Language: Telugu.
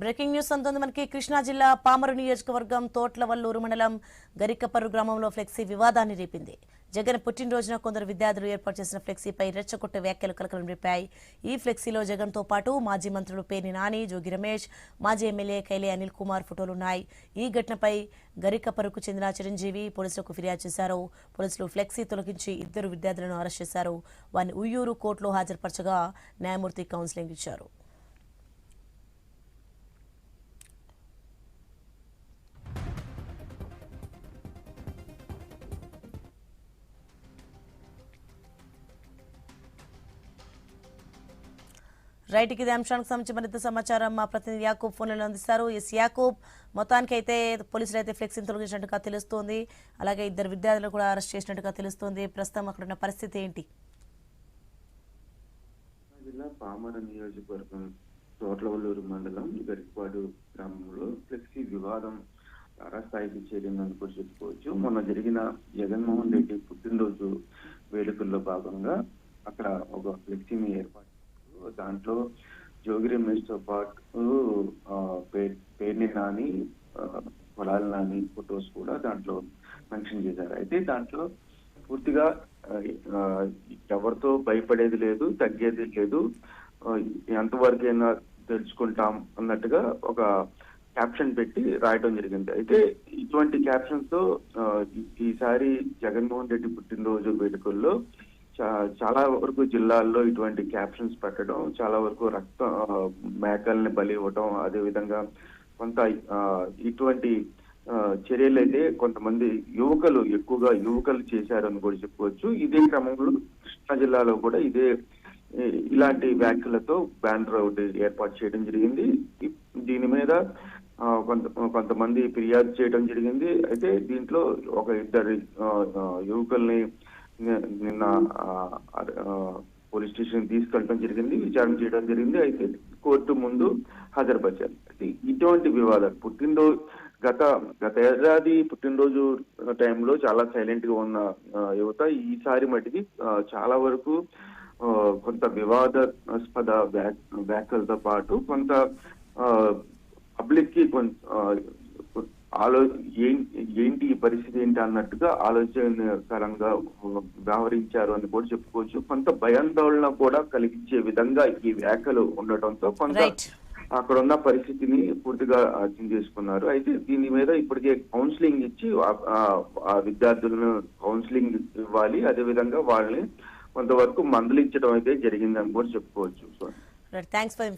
బ్రేకింగ్ న్యూస్ అంతోంది మనకి. కృష్ణా జిల్లా పామరు నియోజకవర్గం తోట్లవల్లూరు మండలం గరికపర్రు గ్రామంలో ఫ్లెక్సీ వివాదాన్ని రేపింది. జగన్ పుట్టినరోజున కొందరు విద్యార్థులు ఏర్పాటు చేసిన ఫ్లెక్సీపై రెచ్చగొట్టే వ్యాఖ్యలు కలకలం రేపాయి. ఈ ఫ్లెక్సీలో జగన్ తో పాటు మాజీ మంత్రులు పేర్ని నాని, జోగి రమేష్, మాజీ ఎమ్మెల్యే కైలే అనిల్ కుమార్ ఫోటోలున్నాయి. ఈ ఘటనపై గరికపర్రుకు చెందిన చిరంజీవి పోలీసులకు ఫిర్యాదు చేశారు. పోలీసులు ఫ్లెక్సీ తొలగించి 2 విద్యార్థులను అరెస్ట్ చేశారు. వారిని ఉయ్యూరు కోర్టులో హాజరుపరచగా న్యాయమూర్తి కౌన్సిలింగ్ ఇచ్చారు. రైట్, ఇది అంశానికి సంబంధించి మరింత సమాచారం మా ప్రతినిధి యాకూబ్ ఫోన్లో అందిస్తారు. యాకూబ్, మొత్తానికి అయితే పోలీసులు అయితే ఫ్లెక్సీని తొలగించినట్టుగా తెలుస్తోంది. అలాగే 2 విద్యార్థులు కూడా అరెస్ట్ చేసినట్టుగా తెలుస్తోంది. ప్రస్తుతం అక్కడ ఉన్న పరిస్థితి ఏంటి? జిల్లా పామర నియోజకవర్గం తోట్లవల్లూరు మండలం గరికపాడు గ్రామంలో ఫ్లెక్సీ వివాదం తారాస్థాయికి చేరిందని కూడా చెప్పుకోవచ్చు. మొన్న జరిగిన జగన్మోహన్ రెడ్డి పుట్టినరోజు వేడుకల్లో భాగంగా అక్కడ ఒక ఫ్లెక్సీని ఏర్పాటు, దాంట్లో జోగి రమేష్ తో పాటు పేర్ని నాని, పొలాల నాని ఫొటోస్ కూడా దాంట్లో మెన్షన్ చేశారు. అయితే దాంట్లో పూర్తిగా ఎవరితో భయపడేది లేదు, తగ్గేది లేదు, ఎంతవరకైనా తెలుసుకుంటాం అన్నట్టుగా ఒక క్యాప్షన్ పెట్టి రాయడం జరిగింది. అయితే ఇటువంటి క్యాప్షన్స్ తో ఈసారి జగన్మోహన్ రెడ్డి పుట్టినరోజు వేడుకల్లో చాలా వరకు జిల్లాల్లో ఇటువంటి క్యాప్షన్స్ పెట్టడం, చాలా వరకు మేకల్ని బలి ఇవ్వటం, అదే విధంగా కొంత ఇటువంటి చర్యలు అయితే కొంతమంది ఎక్కువగా యువకులు చేశారని కూడా చెప్పుకోవచ్చు. ఇదే క్రమంలో కృష్ణా జిల్లాలో కూడా ఇలాంటి వ్యాఖ్యలతో బ్యానర్ ఒకటి ఏర్పాటు చేయడం జరిగింది. దీని మీద కొంతమంది ఫిర్యాదు చేయడం జరిగింది. అయితే దీంట్లో ఒక 2 యువకుల్ని నిన్న పోలీస్ స్టేషన్ తీసుకెళ్ళడం జరిగింది, విచారణ చేయడం జరిగింది. అయితే కోర్టు ముందు హాజరుపరిచారు. అయితే ఇటువంటి వివాదాలు గత ఏడాది పుట్టినరోజు టైంలో చాలా సైలెంట్ గా ఉన్న యువత ఈసారి మటుకి చాలా వరకు కొంత వివాదాస్పద వ్యాఖ్యలతో పాటు కొంత పబ్లిక్ కి ఏంటి ఈ పరిస్థితి ఏంటి అన్నట్టుగా ఆలోచనకరంగా వ్యవహరించారు అని కూడా చెప్పుకోవచ్చు. కొంత భయాందోళన కూడా కలిగించే విధంగా ఈ వ్యాఖ్యలు ఉండటంతో కొంత అక్కడ ఉన్న పరిస్థితిని పూర్తిగా అర్థం చేసుకున్నారు. అయితే దీని మీద ఇప్పటికే కౌన్సిలింగ్ ఇచ్చి ఆ విద్యార్థులను కౌన్సిలింగ్ ఇవ్వాలి, అదే విధంగా వాళ్ళని కొంతవరకు మందలించడం అయితే జరిగిందని కూడా చెప్పుకోవచ్చు. Thanks for